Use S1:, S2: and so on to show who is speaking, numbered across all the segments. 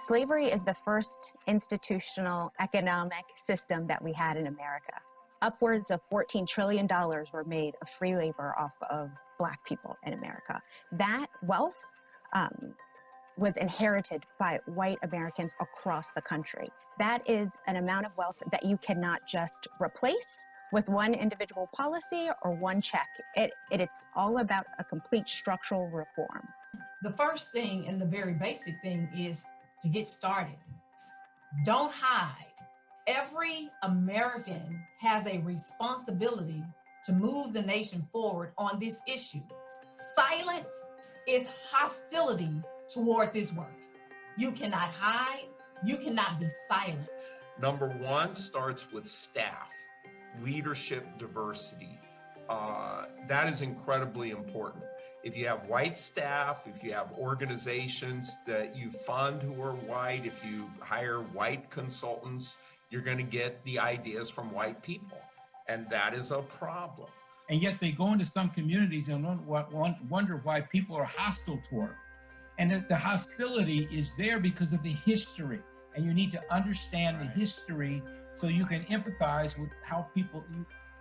S1: Slavery is the first institutional economic system that we had in America. Upwards of $14 trillion were made of free labor off of Black people in America. That wealth was inherited by white Americans across the country. That is an amount of wealth that you cannot just replace with one individual policy or one check. It's all about a complete structural reform.
S2: The first thing and the very basic thing is to get started. Don't hide. Every American has a responsibility to move the nation forward on this issue. Silence is hostility toward this work. You cannot hide. You cannot be silent.
S3: Number one starts with staff, leadership diversity. That is incredibly important. If you have white staff, if you have organizations that you fund who are white, if you hire white consultants, you're going to get the ideas from white people. And that is a problem.
S4: And yet they go into some communities and wonder why people are hostile toward them. And the hostility is there because of the history. And you need to understand the history so you can empathize with how people.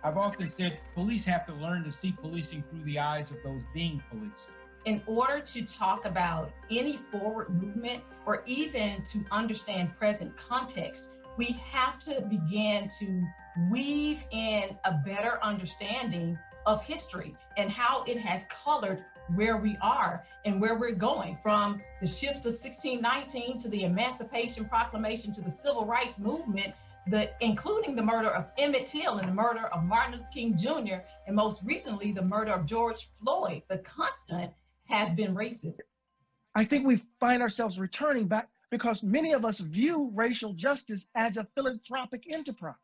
S4: I've often said police have to learn to see policing through the eyes of those being policed.
S2: In order to talk about any forward movement or even to understand present context, we have to begin to weave in a better understanding of history and how it has colored where we are and where we're going, from the ships of 1619 to the Emancipation Proclamation to the Civil Rights Movement, including the murder of Emmett Till and the murder of Martin Luther King Jr., and most recently, the murder of George Floyd. The constant has been racism.
S5: I think we find ourselves returning back because many of us view racial justice as a philanthropic enterprise.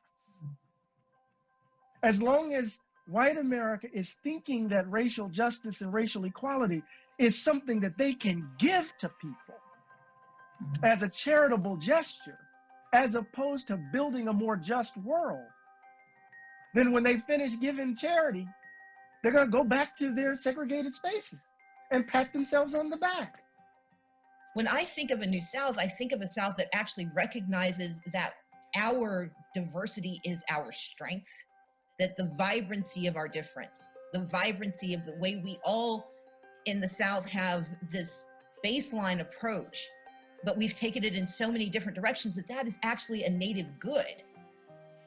S5: As long as white America is thinking that racial justice and racial equality is something that they can give to people as a charitable gesture, as opposed to building a more just world, then when they finish giving charity, they're going to go back to their segregated spaces and pat themselves on the back.
S6: When I think of a New South, I think of a South that actually recognizes that our diversity is our strength, that the vibrancy of our difference, the vibrancy of the way we all in the South have this baseline approach, but we've taken it in so many different directions that is actually a native good.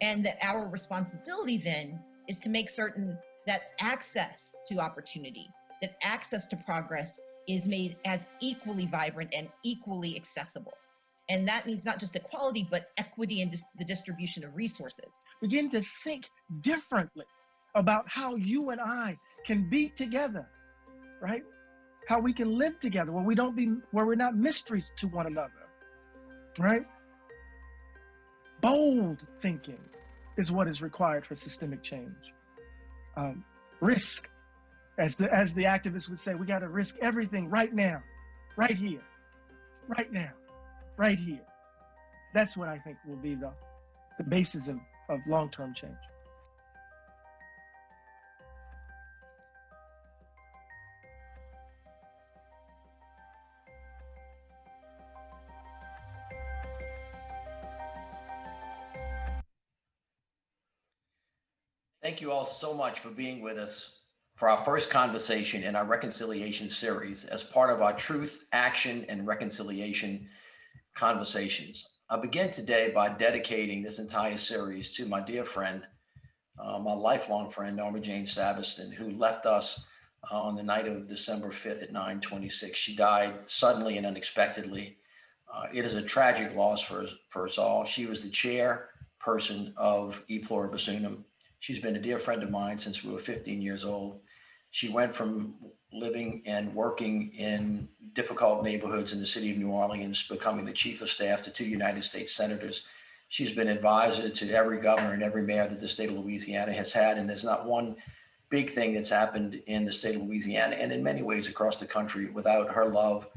S6: And that our responsibility then is to make certain that access to opportunity, that access to progress is made as equally vibrant and equally accessible. And that means not just equality, but equity in the distribution of resources.
S5: Begin to think differently about how you and I can be together, right? How we can live together where we're not mysteries to one another, right? Bold thinking is what is required for systemic change. Risk, as the activists would say, we got to risk everything right now, right here, right now, right here. That's what I think will be the basis of long-term change.
S7: Thank you all so much for being with us for our first conversation in our reconciliation series as part of our Truth, Action, and Reconciliation conversations. I'll begin today by dedicating this entire series to my dear friend, my lifelong friend, Norma Jane Saveston, who left us on the night of December 5th at 9:26. She died suddenly and unexpectedly. It is a tragic loss for us all. She was the chairperson of E Pluribus Unum. She's been a dear friend of mine since we were 15 years old. She went from living and working in difficult neighborhoods in the city of New Orleans, becoming the chief of staff to 2 United States senators. She's been advisor to every governor and every mayor that the state of Louisiana has had. And there's not one big thing that's happened in the state of Louisiana and in many ways across the country without her love,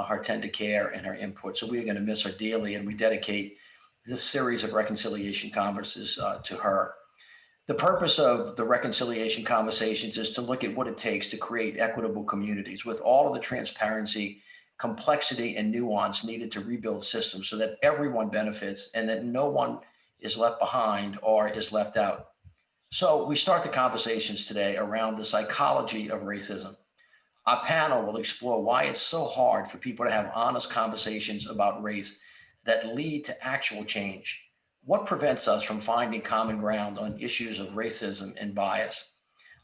S7: her tender care, and her input. So we're going to miss her dearly, and we dedicate this series of reconciliation converses to her. The purpose of the reconciliation conversations is to look at what it takes to create equitable communities with all of the transparency complexity, and nuance needed to rebuild systems so that everyone benefits and that no one is left behind or is left out. So we start the conversations today around the psychology of racism. Our panel will explore why it's so hard for people to have honest conversations about race that lead to actual change. What prevents us from finding common ground on issues of racism and bias?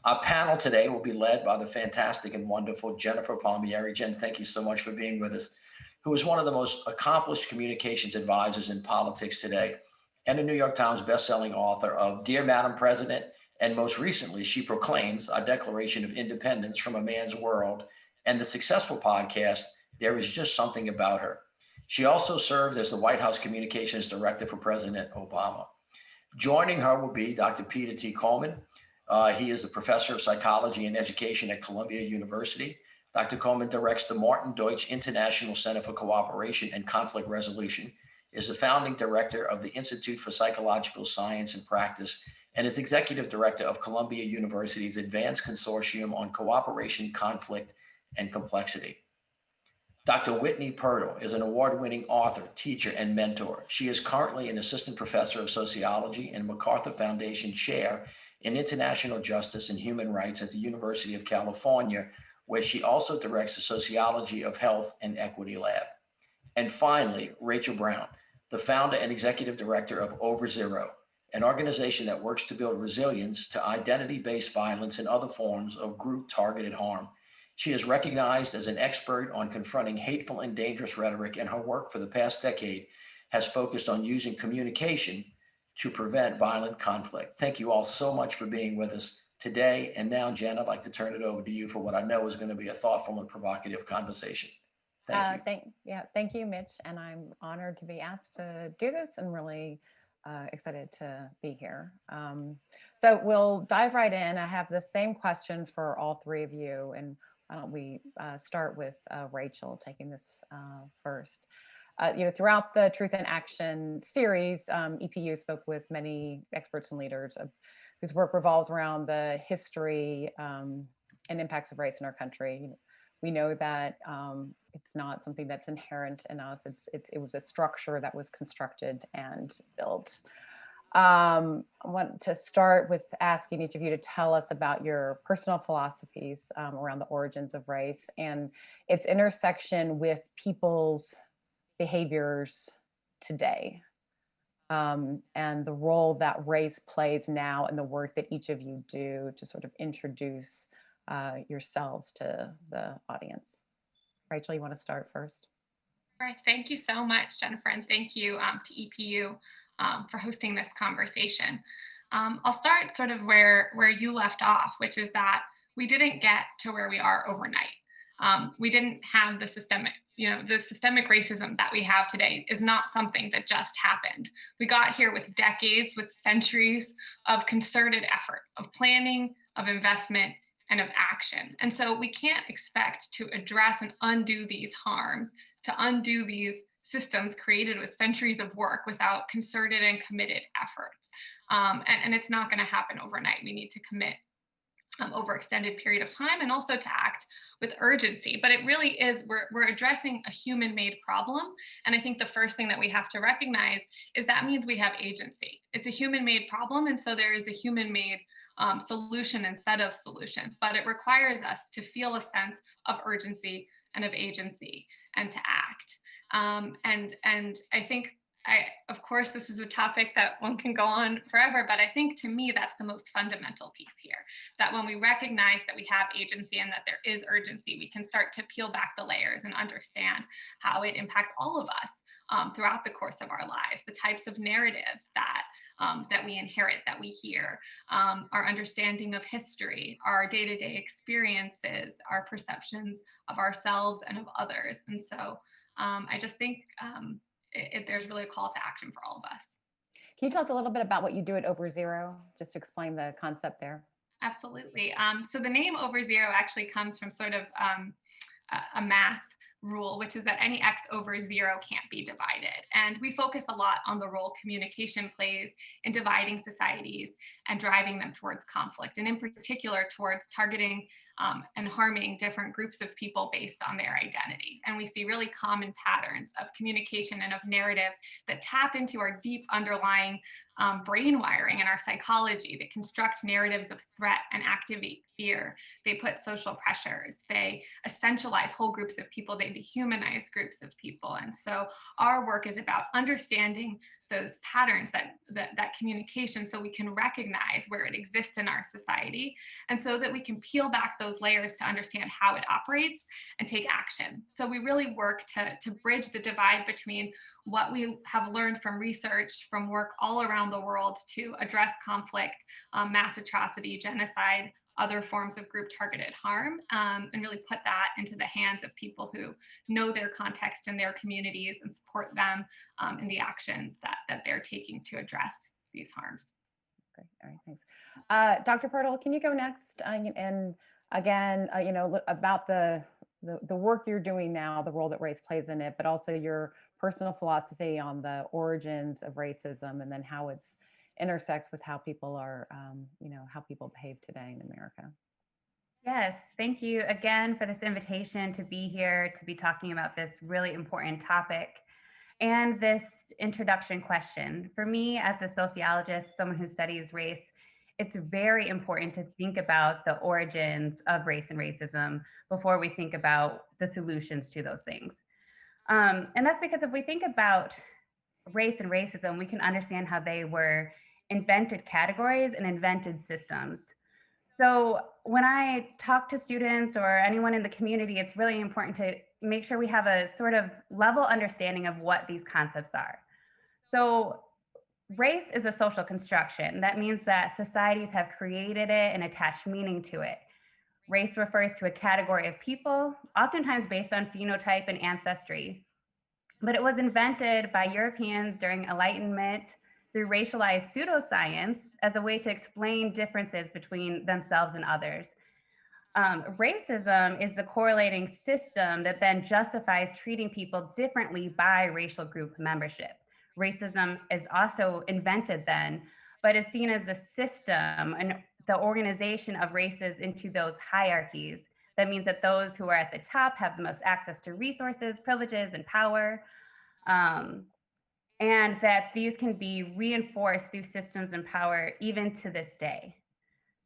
S7: Our panel today will be led by the fantastic and wonderful Jennifer Palmieri. Jen, thank you so much for being with us, who is one of the most accomplished communications advisors in politics today and a New York Times bestselling author of Dear Madam President, and most recently, She Proclaims Our Declaration of Independence from a Man's World, and the successful podcast, There Is Just Something About Her. She also served as the White House Communications Director for President Obama. Joining her will be Dr. Peter T. Coleman. He is a professor of psychology and education at Columbia University. Dr. Coleman directs the Martin Deutsch International Center for Cooperation and Conflict Resolution, is the founding director of the Institute for Psychological Science and Practice, and is executive director of Columbia University's Advanced Consortium on Cooperation, Conflict, and Complexity. Dr. Whitney Pirtle is an award-winning author, teacher, and mentor. She is currently an assistant professor of sociology and MacArthur Foundation chair in international justice and human rights at the University of California, where she also directs the Sociology of Health and Equity Lab. And finally, Rachel Brown, the founder and executive director of Over Zero, an organization that works to build resilience to identity-based violence and other forms of group-targeted harm. She is recognized as an expert on confronting hateful and dangerous rhetoric, and her work for the past decade has focused on using communication to prevent violent conflict. Thank you all so much for being with us today. And now, Jen, I'd like to turn it over to you for what I know is going to be a thoughtful and provocative conversation. Thank you.
S8: Thank you, Mitch. And I'm honored to be asked to do this and really excited to be here. So we'll dive right in. I have the same question for all three of you. And why don't we start with Rachel taking this first. Throughout the Truth in Action series, EPU spoke with many experts and leaders whose work revolves around the history and impacts of race in our country. We know that it's not something that's inherent in us. It was a structure that was constructed and built. I want to start with asking each of you to tell us about your personal philosophies around the origins of race and its intersection with people's behaviors today, and the role that race plays now in the work that each of you do to sort of introduce yourselves to the audience. Rachel, you want to start first?
S9: All right, thank you so much, Jennifer, and thank you to EPU for hosting this conversation. I'll start sort of where you left off, which is that we didn't get to where we are overnight. We didn't have the systemic racism that we have today is not something that just happened. We got here with decades, with centuries of concerted effort, of planning, of investment, and of action. And so we can't expect to address and undo these harms, to undo these systems created with centuries of work without concerted and committed efforts. And it's not going to happen overnight. We need to commit over extended period of time and also to act with urgency. But it really is, we're addressing a human-made problem. And I think the first thing that we have to recognize is that means we have agency. It's a human-made problem. And so there is a human-made solution and set of solutions, but it requires us to feel a sense of urgency and of agency and to act. And I think, of course, this is a topic that one can go on forever, but I think to me, that's the most fundamental piece here, that when we recognize that we have agency and that there is urgency, we can start to peel back the layers and understand how it impacts all of us throughout the course of our lives, the types of narratives that we inherit, that we hear, our understanding of history, our day-to-day experiences, our perceptions of ourselves and of others. And so I just think there's really a call to action for all of us.
S8: Can you tell us a little bit about what you do at Over Zero, just to explain the concept there?
S9: Absolutely. So the name Over Zero actually comes from sort of a math rule, which is that any x over 0 can't be divided. And we focus a lot on the role communication plays in dividing societies and driving them towards conflict, and in particular towards targeting and harming different groups of people based on their identity. And we see really common patterns of communication and of narratives that tap into our deep underlying brain wiring and our psychology, that construct narratives of threat and activate fear. They put social pressures, they essentialize whole groups of people, they dehumanize groups of people. And so our work is about understanding those patterns, that communication, so we can recognize where it exists in our society, and so that we can peel back those layers to understand how it operates and take action. So we really work to bridge the divide between what we have learned from research, from work all around the world to address conflict, mass atrocity, genocide, other forms of group targeted harm, and really put that into the hands of people who know their context and their communities and support them in the actions that they're taking to address these harms.
S8: Great. All right, thanks. Dr. Pirtle, can you go next? And again, about the work you're doing now, the role that race plays in it, but also your personal philosophy on the origins of racism, and then how it's intersects with how people are, how people behave today in America.
S10: Yes, thank you again for this invitation to be here, to be talking about this really important topic and this introduction question. For me, as a sociologist, someone who studies race, it's very important to think about the origins of race and racism before we think about the solutions to those things. And that's because if we think about race and racism, we can understand how they were invented categories and invented systems. So when I talk to students or anyone in the community, it's really important to make sure we have a sort of level understanding of what these concepts are. So race is a social construction. That means that societies have created it and attached meaning to it. Race refers to a category of people, oftentimes based on phenotype and ancestry. But it was invented by Europeans during Enlightenment through racialized pseudoscience as a way to explain differences between themselves and others. Racism is the correlating system that then justifies treating people differently by racial group membership. Racism is also invented then, but is seen as the system and the organization of races into those hierarchies. That means that those who are at the top have the most access to resources, privileges, and power. And that these can be reinforced through systems and power even to this day.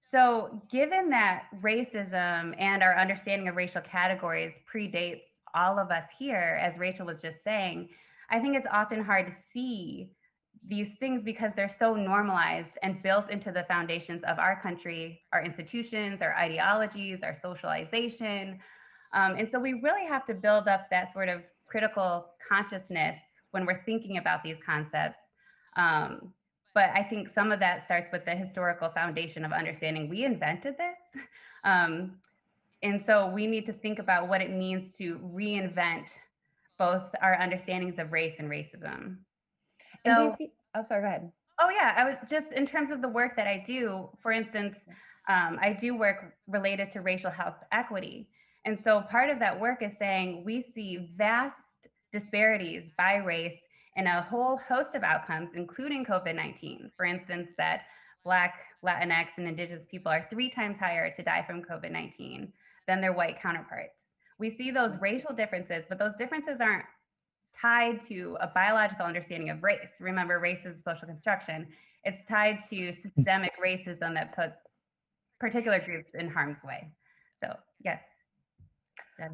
S10: So given that racism and our understanding of racial categories predates all of us here, as Rachel was just saying, I think it's often hard to see these things because they're so normalized and built into the foundations of our country, our institutions, our ideologies, our socialization. And so we really have to build up that sort of critical consciousness when we're thinking about these concepts. But I think some of that starts with the historical foundation of understanding we invented this. And so we need to think about what it means to reinvent both our understandings of race and racism. So,
S8: oh, sorry, go ahead.
S10: Oh yeah, I was just, in terms of the work that I do, for instance, I do work related to racial health equity. And so part of that work is saying we see vast disparities by race in a whole host of outcomes, including COVID-19. For instance, that Black, Latinx, and Indigenous people are 3 times higher to die from COVID-19 than their white counterparts. We see those racial differences, but those differences aren't tied to a biological understanding of race. Remember, race is a social construction. It's tied to systemic racism that puts particular groups in harm's way. So yes.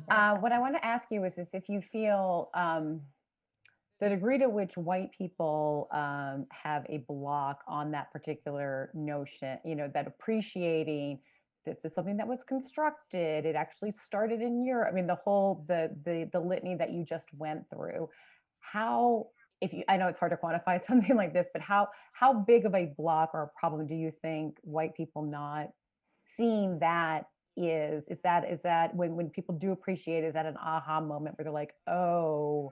S8: What I want to ask you is this: if you feel the degree to which white people have a block on that particular notion, that appreciating this is something that was constructed, it actually started in Europe. I mean, the litany that you just went through. How, I know it's hard to quantify something like this, but how big of a block or a problem do you think white people not seeing that is that when people do appreciate, is that an aha moment where they're like, oh,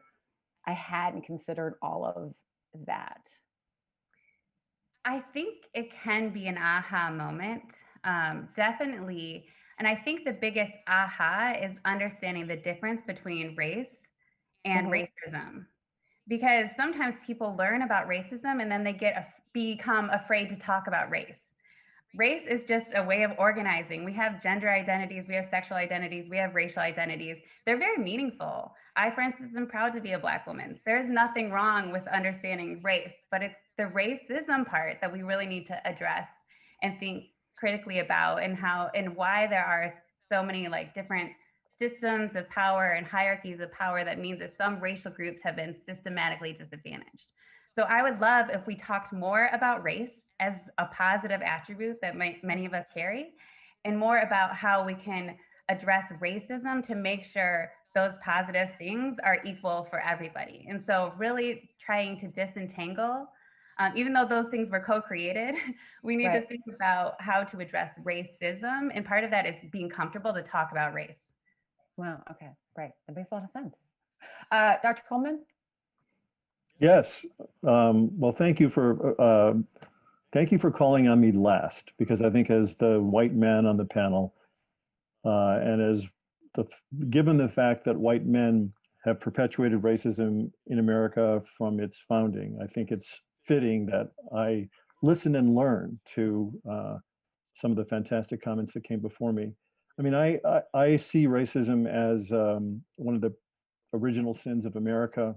S8: I hadn't considered all of that?
S10: I think it can be an aha moment. Definitely, And I think the biggest aha is understanding the difference between race and racism. Because sometimes people learn about racism and then they become afraid to talk about race. Race is just a way of organizing. We have gender identities, we have sexual identities, we have racial identities. They're very meaningful. I, for instance, am proud to be a Black woman. There's nothing wrong with understanding race, but it's the racism part that we really need to address and think critically about, and how and why there are so many like different systems of power and hierarchies of power that means that some racial groups have been systematically disadvantaged. So I would love if we talked more about race as a positive attribute that many of us carry, and more about how we can address racism to make sure those positive things are equal for everybody. And so really trying to disentangle, even though those things were co-created, we need to think about how to address racism. And part of that is being comfortable to talk about race.
S8: Wow, okay, right. That makes a lot of sense. Dr. Coleman?
S11: Yes. Well, thank you for calling on me last, because I think as the white man on the panel, and as given the fact that white men have perpetuated racism in America from its founding, I think it's fitting that I listen and learn to some of the fantastic comments that came before me. I mean, I see racism as one of the original sins of America.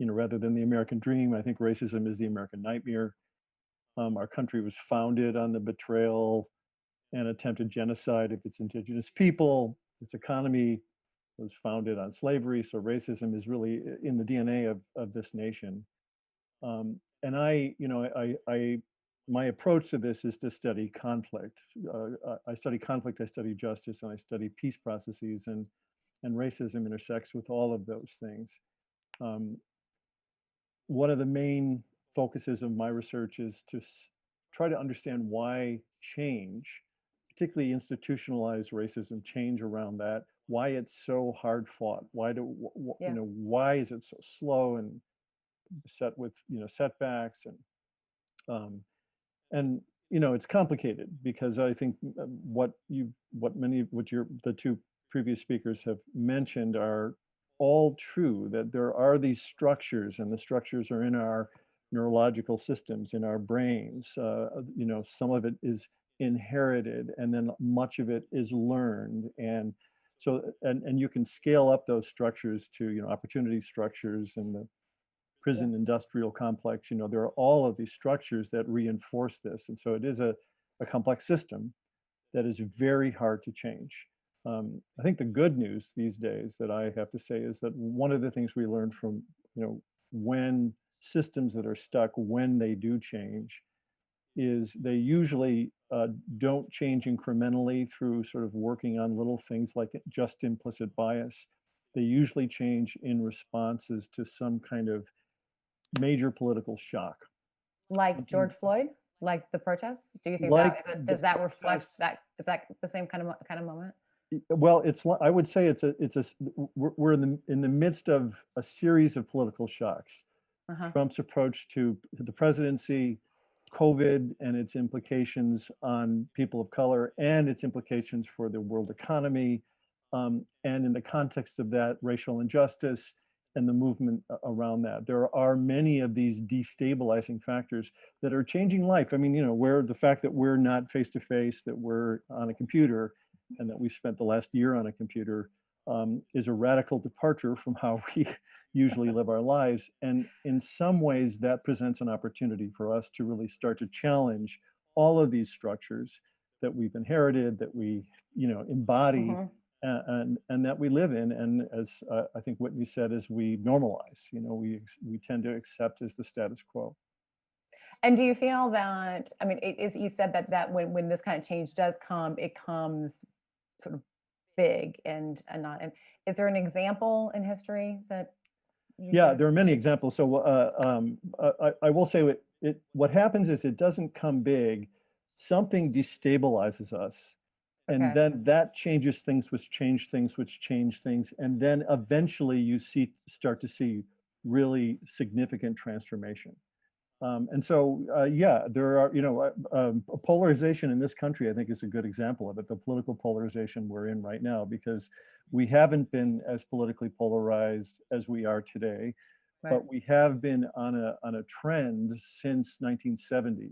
S11: You know, rather than the American dream, I think racism is the American nightmare. Our country was founded on the betrayal and attempted genocide of its indigenous people. Its economy was founded on slavery. So racism is really in the DNA of this nation. And my approach to this is to study conflict. I study conflict, I study justice, and I study peace processes, and racism intersects with all of those things. One of the main focuses of my research is to try to understand why change, particularly institutionalized racism, change around that, why it's so hard fought, why is it so slow and set with setbacks, and it's complicated, because I think the two previous speakers have mentioned are all true, that there are these structures, and the structures are in our neurological systems, in our brains. Some of it is inherited, and then much of it is learned. And so, and you can scale up those structures to, opportunity structures and the prison industrial complex. There are all of these structures that reinforce this. And so it is a complex system that is very hard to change. I think the good news these days that I have to say is that one of the things we learned from, when systems that are stuck, when they do change, is they usually don't change incrementally through sort of working on little things like just implicit bias. They usually change in responses to some kind of major political shock.
S8: Like George Floyd, like the protests? Do you think does that reflect that? Is that the same kind of moment?
S11: Well, I would say we're in the midst of a series of political shocks. Trump's approach to the presidency, COVID and its implications on people of color, and its implications for the world economy, and in the context of that, racial injustice and the movement around that. There are many of these destabilizing factors that are changing life. I mean, where the fact that we're not face to face, that we're on a computer, and that we spent the last year on a computer, is a radical departure from how we usually live our lives. And in some ways that presents an opportunity for us to really start to challenge all of these structures that we've inherited, that we, embody, and that we live in. And as I think Whitney said, as we normalize, we tend to accept as the status quo.
S8: And do you feel that, I mean, you said that when this kind of change does come, it comes sort of big and not, and is there an example in history that?
S11: There are many examples. So I will say what happens is it doesn't come big, something destabilizes us. And then that changes things, which change things, which change things. And then eventually you start to see really significant transformation. And so, yeah, there are, polarization in this country, I think, is a good example of it, the political polarization we're in right now, because we haven't been as politically polarized as we are today, but we have been on a trend since 1970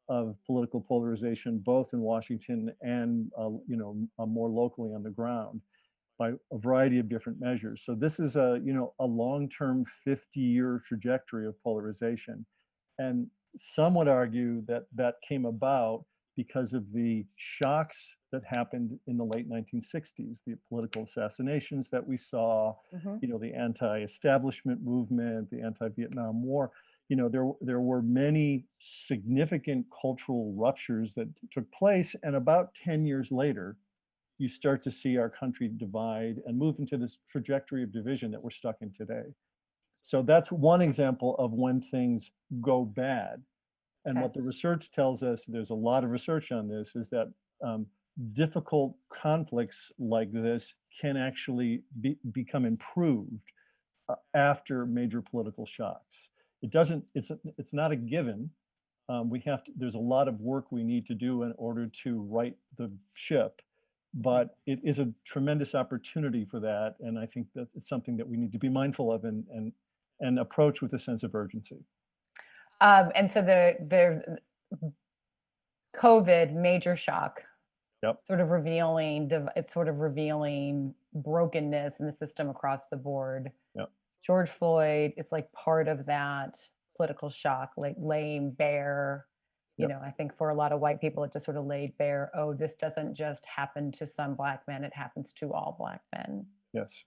S11: of political polarization, both in Washington and, more locally on the ground, by a variety of different measures. So this is a long-term 50-year trajectory of polarization. And some would argue that that came about because of the shocks that happened in the late 1960s, the political assassinations that we saw, the anti-establishment movement, the anti-Vietnam War. There were many significant cultural ruptures that took place, and about 10 years later, you start to see our country divide and move into this trajectory of division that we're stuck in today. So that's one example of when things go bad. And what the research tells us, there's a lot of research on this, is that difficult conflicts like this can actually become improved after major political shocks. It's not a given. There's a lot of work we need to do in order to right the ship, but it is a tremendous opportunity for that. And I think that it's something that we need to be mindful of and approach with a sense of urgency.
S8: And so the COVID major shock, sort of revealing brokenness in the system across the board. George Floyd, it's like part of that political shock, like laying bare, I think for a lot of white people, it just sort of laid bare, oh, this doesn't just happen to some Black men, it happens to all Black men.
S11: Yes.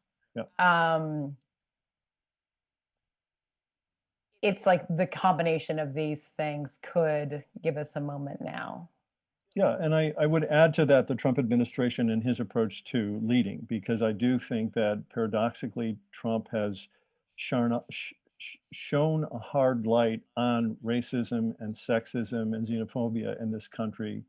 S8: It's like the combination of these things could give us a moment now.
S11: Yeah, and I would add to that the Trump administration and his approach to leading, because I do think that paradoxically, Trump has shown a hard light on racism and sexism and xenophobia in this country,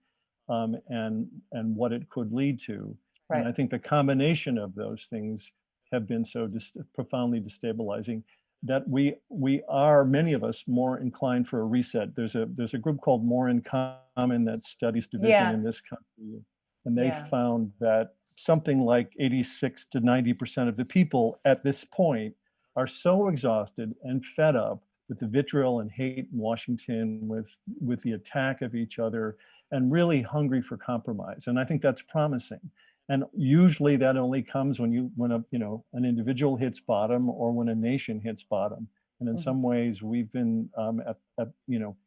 S11: and what it could lead to. And I think the combination of those things have been so profoundly destabilizing that many of us, more inclined for a reset. There's a group called More in Common that studies division in this country. And they found that something like 86 to 90% of the people at this point are so exhausted and fed up with the vitriol and hate in Washington, with the attack of each other, and really hungry for compromise. And I think that's promising. And usually that only comes when an individual hits bottom, or when a nation hits bottom. And in some ways, we've been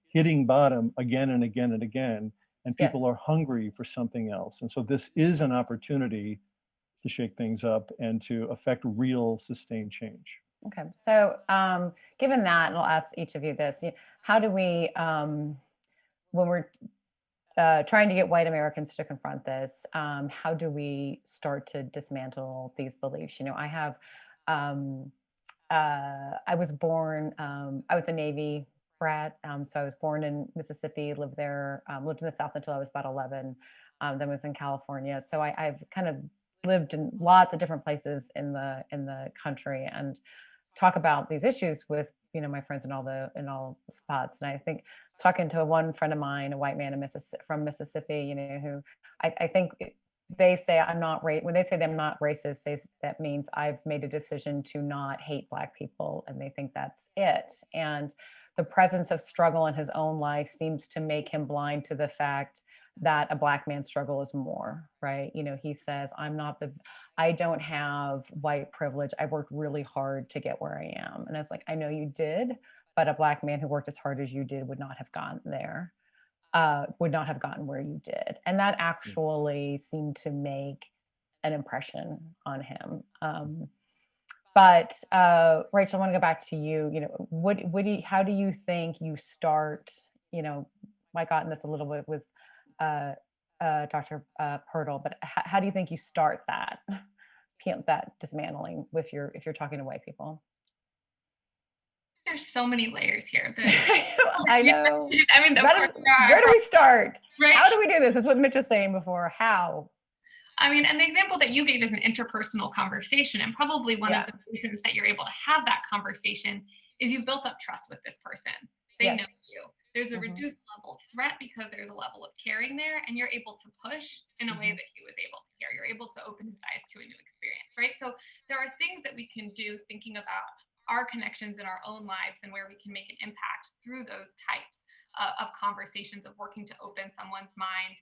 S11: hitting bottom again and again and again, and people are hungry for something else. And so this is an opportunity to shake things up and to affect real sustained change.
S8: Okay, so given that, and I'll ask each of you this: how do we, when we're trying to get white Americans to confront this, how do we start to dismantle these beliefs? I have, I was born, I was a Navy brat, so I was born in Mississippi, lived there, lived in the South until I was about 11, then was in California. So I've kind of lived in lots of different places in the country, and talk about these issues with my friends in all spots. And I think I was talking to one friend of mine, a white man from Mississippi, who I think they say when they say I'm not racist, that means I've made a decision to not hate Black people, and they think that's it. And the presence of struggle in his own life seems to make him blind to the fact that a Black man's struggle is more, right? He says, I don't have white privilege. I worked really hard to get where I am. And I was like, I know you did, but a Black man who worked as hard as you did would not have gotten there, would not have gotten where you did. And that actually seemed to make an impression on him. But Rachel, I want to go back to you. How do you think you start, I got in this a little bit with Dr. Pirtle, but how do you think you start that dismantling if you're talking to white people?
S9: There's so many layers here.
S8: I know.
S9: I mean,
S8: where do we start?
S9: Right?
S8: How do we do this? That's what Mitch was saying before. How?
S9: I mean, and the example that you gave is an interpersonal conversation, and probably one of the reasons that you're able to have that conversation is you've built up trust with this person. They
S8: Yes.
S9: know you. There's a
S8: Mhm.
S9: reduced level of threat because there's a level of caring there, and you're able to push in a way that he was able to care. You're able to open his eyes to a new experience, right? So there are things that we can do thinking about our connections in our own lives and where we can make an impact through those types of conversations, of working to open someone's mind,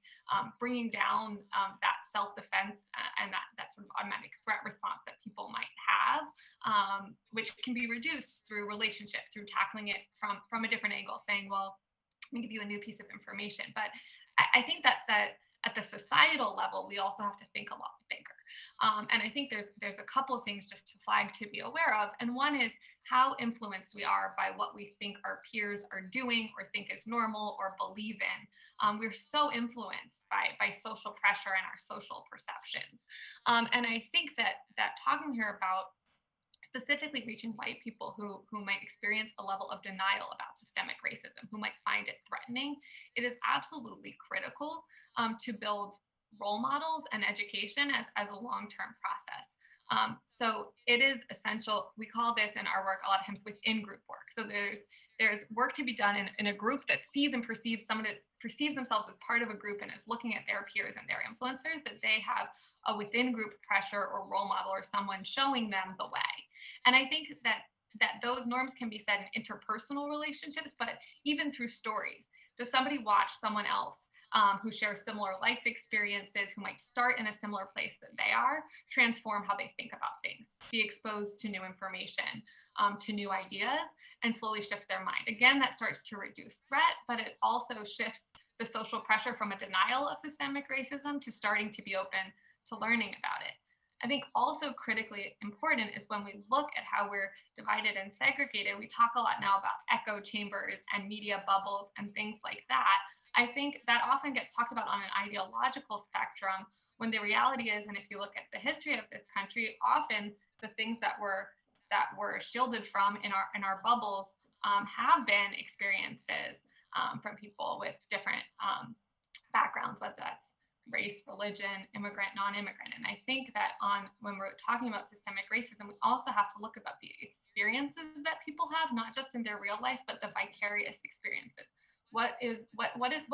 S9: bringing down that self-defense and that sort of automatic threat response that people might have, which can be reduced through relationship, through tackling it from a different angle, saying, well, let me give you a new piece of information. But I think that at the societal level, we also have to think a lot bigger. And I think there's a couple of things just to flag to be aware of. And one is how influenced we are by what we think our peers are doing or think is normal or believe in. We're so influenced by social pressure and our social perceptions. And I think that talking here about specifically reaching white people who might experience a level of denial about systemic racism, who might find it threatening, it is absolutely critical to build role models and education as a long-term process. So it is essential. We call this in our work a lot of times within group work. So there's work to be done in a group that sees and perceives themselves as part of a group and is looking at their peers and their influencers, that they have a within group pressure or role model or someone showing them the way. And I think that those norms can be set in interpersonal relationships, but even through stories. Does somebody watch someone else who shares similar life experiences, who might start in a similar place that they are, transform how they think about things, be exposed to new information, to new ideas, and slowly shift their mind? Again, that starts to reduce threat, but it also shifts the social pressure from a denial of systemic racism to starting to be open to learning about it. I think also critically important is when we look at how we're divided and segregated, we talk a lot now about echo chambers and media bubbles and things like that. I think that often gets talked about on an ideological spectrum, when the reality is, and if you look at the history of this country, often the things that we're shielded from in our bubbles have been experiences from people with different backgrounds, whether that's race, religion, immigrant, non-immigrant. And I think that when we're talking about systemic racism, we also have to look about the experiences that people have, not just in their real life, but the vicarious experiences. What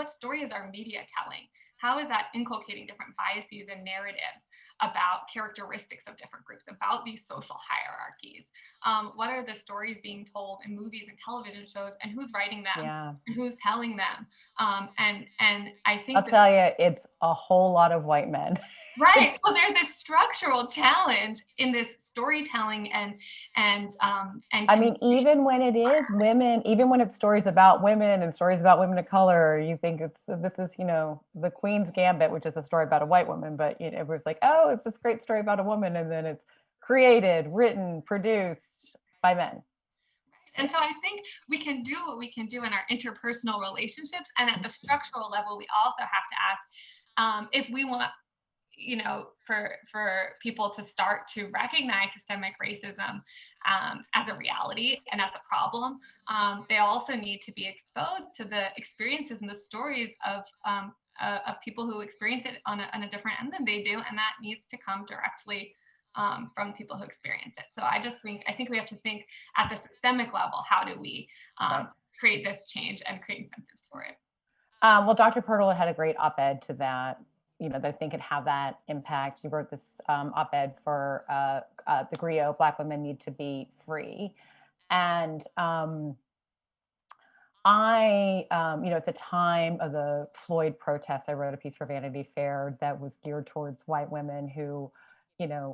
S9: story is our media telling? How is that inculcating different biases and narratives about characteristics of different groups, about these social hierarchies? What are the stories being told in movies and television shows, and who's writing them, and who's telling them? And I think
S8: I'll tell you, it's a whole lot of white men.
S9: Right. So there's this structural challenge in this storytelling and
S8: I mean, even when it is women, even when it's stories about women and stories about women of color, you think this is, the Queen's Gambit, which is a story about a white woman, but everyone's like, oh, it's this great story about a woman. And then it's created, written, produced by men.
S9: And so I think we can do what we can do in our interpersonal relationships. And at the structural level, we also have to ask if we want, for people to start to recognize systemic racism as a reality and as a problem, they also need to be exposed to the experiences and the stories of people who experience it on a different end than they do. And that needs to come directly from people who experience it. So I think we have to think at the systemic level, how do we create this change and create incentives for it?
S8: Well, Dr. Pirtle had a great op-ed to that, that I think could have that impact. You wrote this op-ed for the Griot, Black Women Need to Be Free. And I, at the time of the Floyd protests, I wrote a piece for Vanity Fair that was geared towards white women who,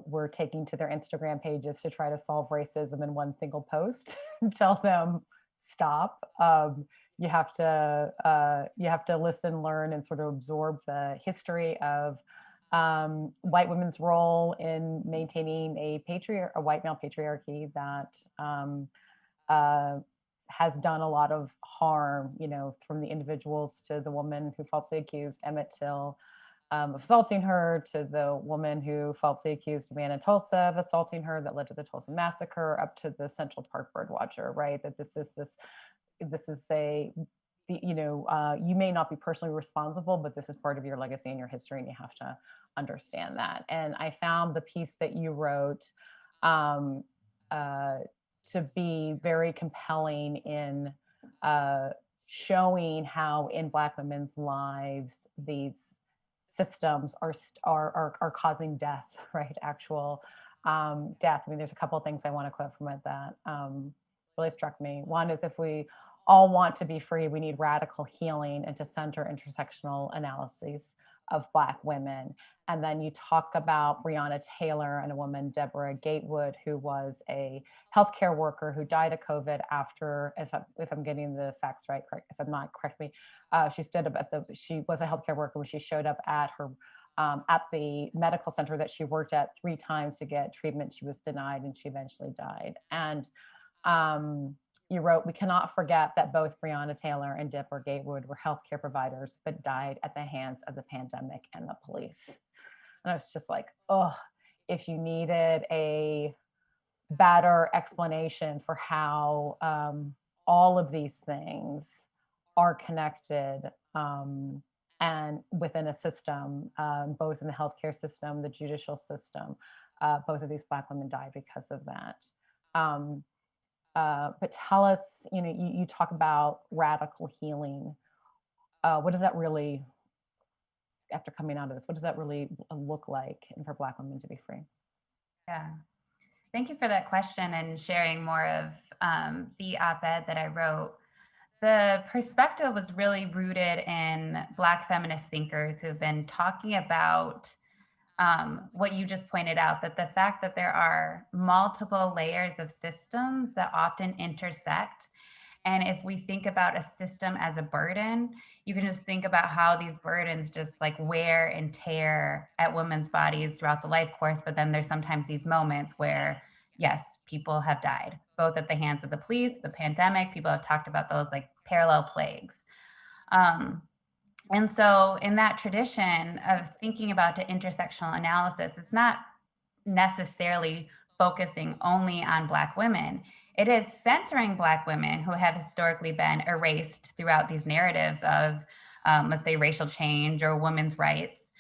S8: were taking to their Instagram pages to try to solve racism in one single post and tell them, stop. You have to listen, learn, and sort of absorb the history of white women's role in maintaining a white male patriarchy that has done a lot of harm, from the individuals to the woman who falsely accused Emmett Till of assaulting her, to the woman who falsely accused a man in Tulsa of assaulting her that led to the Tulsa massacre, up to the Central Park bird watcher, right? That this is you may not be personally responsible, but this is part of your legacy and your history, and you have to understand that. And I found the piece that you wrote to be very compelling in showing how in Black women's lives these systems are causing death, right? Actual death. I mean, there's a couple of things I want to quote from it that really struck me. One is, if we all want to be free, we need radical healing and to center intersectional analyses of Black women. And then you talk about Breonna Taylor and a woman, Deborah Gatewood, who was a healthcare worker who died of COVID after, if I'm getting the facts right, correct, if I'm not, correct me. She was a healthcare worker when she showed up at her at the medical center that she worked at 3 times to get treatment. She was denied and she eventually died. And you wrote, we cannot forget that both Breonna Taylor and Deborah Gatewood were healthcare providers, but died at the hands of the pandemic and the police. And I was just like, oh, if you needed a better explanation for how all of these things are connected and within a system, both in the healthcare system, the judicial system, both of these Black women died because of that. But tell us, you talk about radical healing. What does that really, after coming out of this, what does that really look like for Black women to be free?
S10: Yeah, thank you for that question and sharing more of the op-ed that I wrote. The perspective was really rooted in Black feminist thinkers who have been talking about what you just pointed out, that the fact that there are multiple layers of systems that often intersect. And if we think about a system as a burden, you can just think about how these burdens just like wear and tear at women's bodies throughout the life course. But then there's sometimes these moments where, yes, people have died, both at the hands of the police, the pandemic. People have talked about those like parallel plagues. And so in that tradition of thinking about the intersectional analysis, it's not necessarily focusing only on Black women. It is centering Black women who have historically been erased throughout these narratives of, let's say, racial change or women's rights.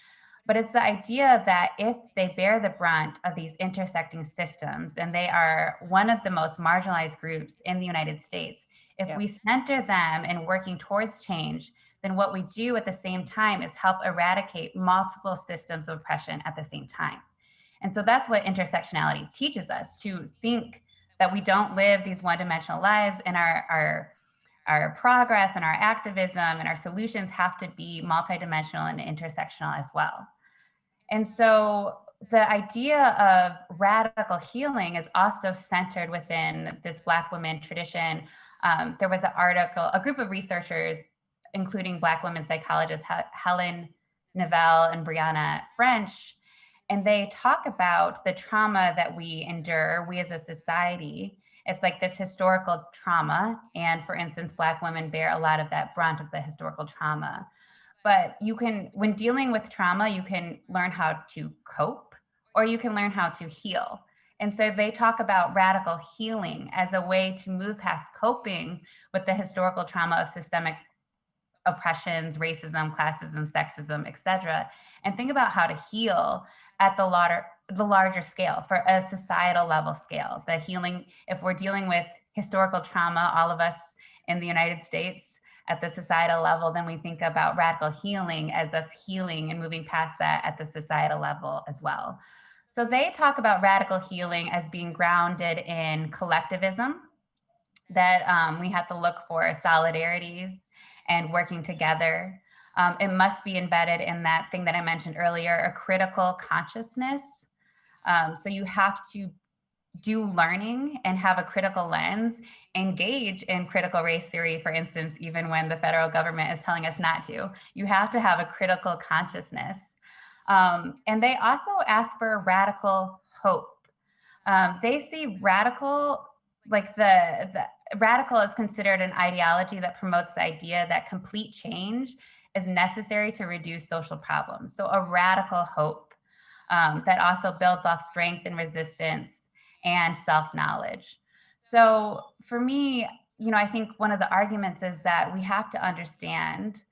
S10: But it's the idea that if they bear the brunt of these intersecting systems, and they are one of the most marginalized groups in the United States, if we center them in working towards change, then what we do at the same time is help eradicate multiple systems of oppression at the same time. And so that's what intersectionality teaches us, to think that we don't live these one-dimensional lives, and our progress and our activism and our solutions have to be multidimensional and intersectional as well. And so the idea of radical healing is also centered within this Black women tradition. There was an article, a group of researchers, including Black women psychologists, Helen Neville and Brianna French, and they talk about the trauma that we endure, we as a society. It's like this historical trauma. And for instance, Black women bear a lot of that brunt of the historical trauma. But you can, when dealing with trauma, you can learn how to cope, or you can learn how to heal. And so they talk about radical healing as a way to move past coping with the historical trauma of systemic oppressions, racism, classism, sexism, etc., and think about how to heal at the larger scale, for a societal level scale. The healing, if we're dealing with historical trauma, all of us in the United States at the societal level, then we think about radical healing as us healing and moving past that at the societal level as well. So they talk about radical healing as being grounded in collectivism, that we have to look for solidarities and working together. It must be embedded in that thing that I mentioned earlier, a critical consciousness. So you have to do learning and have a critical lens, engage in critical race theory, for instance, even when the federal government is telling us not to. You have to have a critical consciousness. And they also ask for radical hope. They see radical, like the radical is considered an ideology that promotes the idea that complete change is necessary to reduce social problems. So a radical hope that also builds off strength and resistance and self-knowledge. So for me, I think one of the arguments is that we have to understand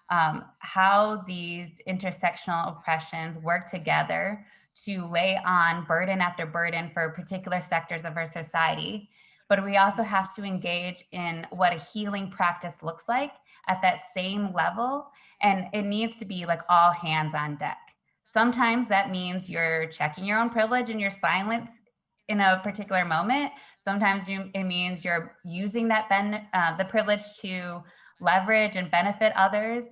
S10: how these intersectional oppressions work together to lay on burden after burden for particular sectors of our society. but we also have to engage in what a healing practice looks like at that same level. And it needs to be like all hands on deck. Sometimes that means you're checking your own privilege and your silence in a particular moment. Sometimes it means you're using that the privilege to leverage and benefit others.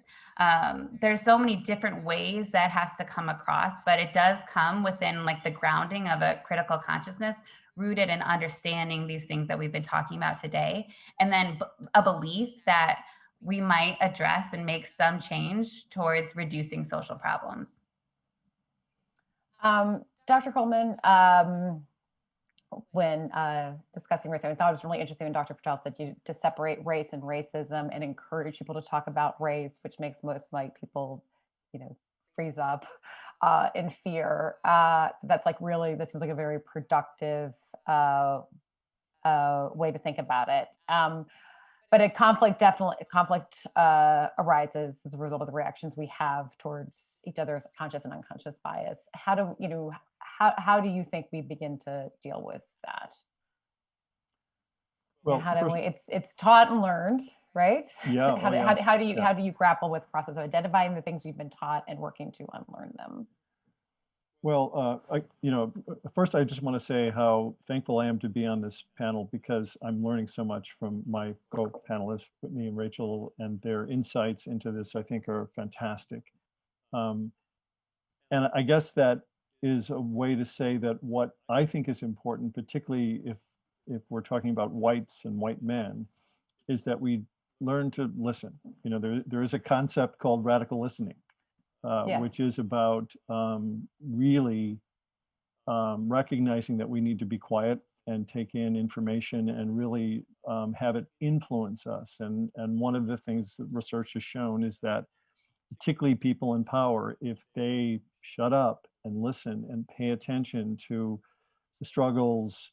S10: There's so many different ways that has to come across, but it does come within like the grounding of a critical consciousness rooted in understanding these things that we've been talking about today. And then a belief that we might address and make some change towards reducing social problems.
S8: Dr. Coleman, when discussing race, I thought it was really interesting when Dr. Pirtle said to separate race and racism and encourage people to talk about race, which makes most white people, freeze up in fear. That's like really, that seems like a very productive way to think about it. But a conflict arises as a result of the reactions we have towards each other's conscious and unconscious bias. How do you think we begin to deal with that?
S11: Well,
S8: it's taught and learned, right?
S11: Yeah.
S8: How do you grapple with the process of identifying the things you've been taught and working to unlearn them?
S11: Well, first I just want to say how thankful I am to be on this panel, because I'm learning so much from my co-panelists, Whitney and Rachel, and their insights into this, I think, are fantastic. And I guess that is a way to say that what I think is important, particularly if we're talking about whites and white men, is that we learn to listen. There is a concept called radical listening. Yes. Which is about really recognizing that we need to be quiet and take in information and really have it influence us. And one of the things that research has shown is that particularly people in power, if they shut up and listen and pay attention to the struggles,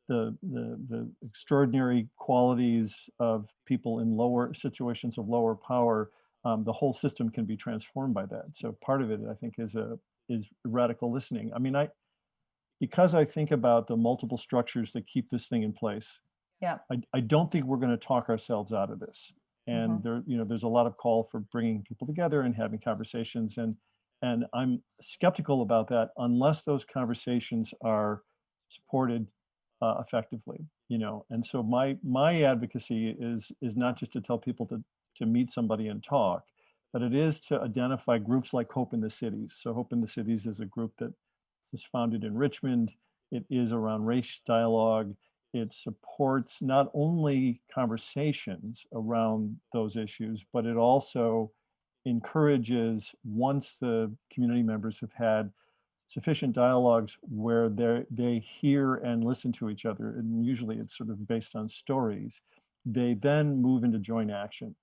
S11: the extraordinary qualities of people in lower situations of lower power, the whole system can be transformed by that. So part of it, I think, is radical listening. I mean, because I think about the multiple structures that keep this thing in place.
S8: Yeah.
S11: I don't think we're going to talk ourselves out of this. And there's a lot of call for bringing people together and having conversations. And I'm skeptical about that unless those conversations are supported effectively. And so my advocacy is not just to tell people to meet somebody and talk, but it is to identify groups like Hope in the Cities. So Hope in the Cities is a group that was founded in Richmond. It is around race dialogue. It supports not only conversations around those issues, but it also encourages, once the community members have had sufficient dialogues where they hear and listen to each other, and usually it's sort of based on stories, they then move into joint action.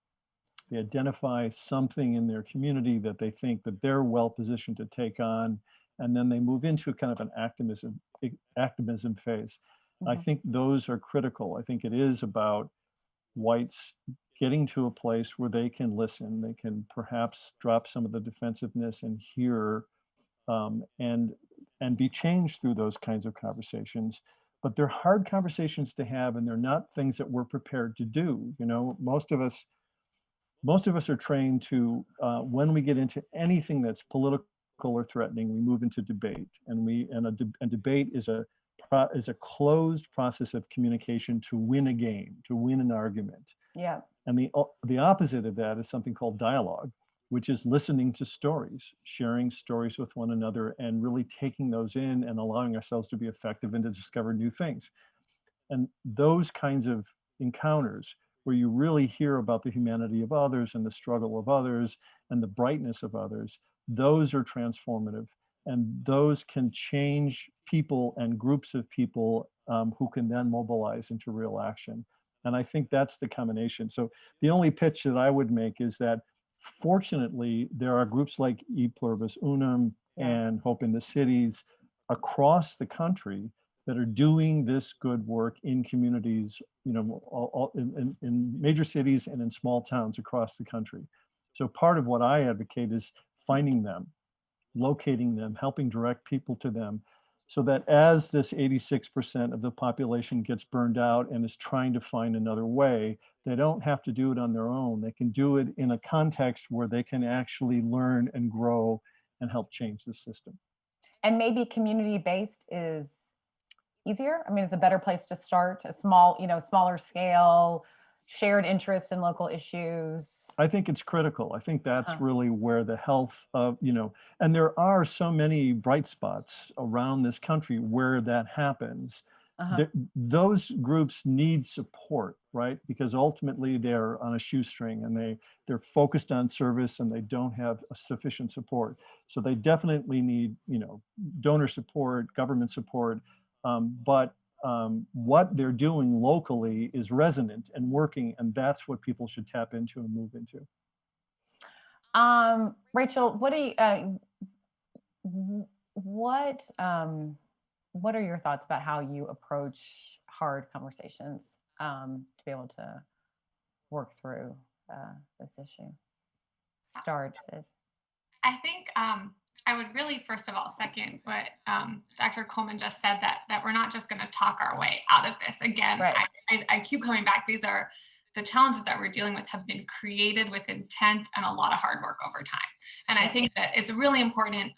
S11: They identify something in their community that they think that they're well positioned to take on, and then they move into kind of an activism phase. I think those are critical. I think it is about whites getting to a place where they can listen, they can perhaps drop some of the defensiveness and hear, and be changed through those kinds of conversations. But they're hard conversations to have, and they're not things that we're prepared to do. Most of us are trained to, when we get into anything that's political or threatening, we move into debate, and debate is a closed process of communication to win a game, to win an argument.
S8: Yeah.
S11: And the opposite of that is something called dialogue, which is listening to stories, sharing stories with one another, and really taking those in and allowing ourselves to be effective and to discover new things. And those kinds of encounters, where you really hear about the humanity of others and the struggle of others and the brightness of others, those are transformative. And those can change people and groups of people who can then mobilize into real action. And I think that's the combination. So the only pitch that I would make is that, fortunately, there are groups like E Pluribus Unum and Hope in the Cities across the country that are doing this good work in communities, in major cities and in small towns across the country. So part of what I advocate is finding them, locating them, helping direct people to them, So that as this 86% of the population gets burned out and is trying to find another way, they don't have to do it on their own. They can do it in a context where they can actually learn and grow and help change the system.
S8: And maybe community-based is easier. I mean, it's a better place to start, a small, smaller scale, shared interest in local issues.
S11: I think it's critical. I think that's really where the health of, and there are so many bright spots around this country where that happens. Those groups need support, right? Because ultimately they're on a shoestring and they're focused on service and they don't have sufficient support. So they definitely need, donor support, government support, but what they're doing locally is resonant and working, and that's what people should tap into and move into.
S8: Rachel, what are your thoughts about how you approach hard conversations to be able to work through this issue?
S9: I think I would really, first of all, second what Dr. Coleman just said, that we're not just going to talk our way out of this. Again, right. I keep coming back. These are the challenges that we're dealing with have been created with intent and a lot of hard work over time. And I think that it's really important,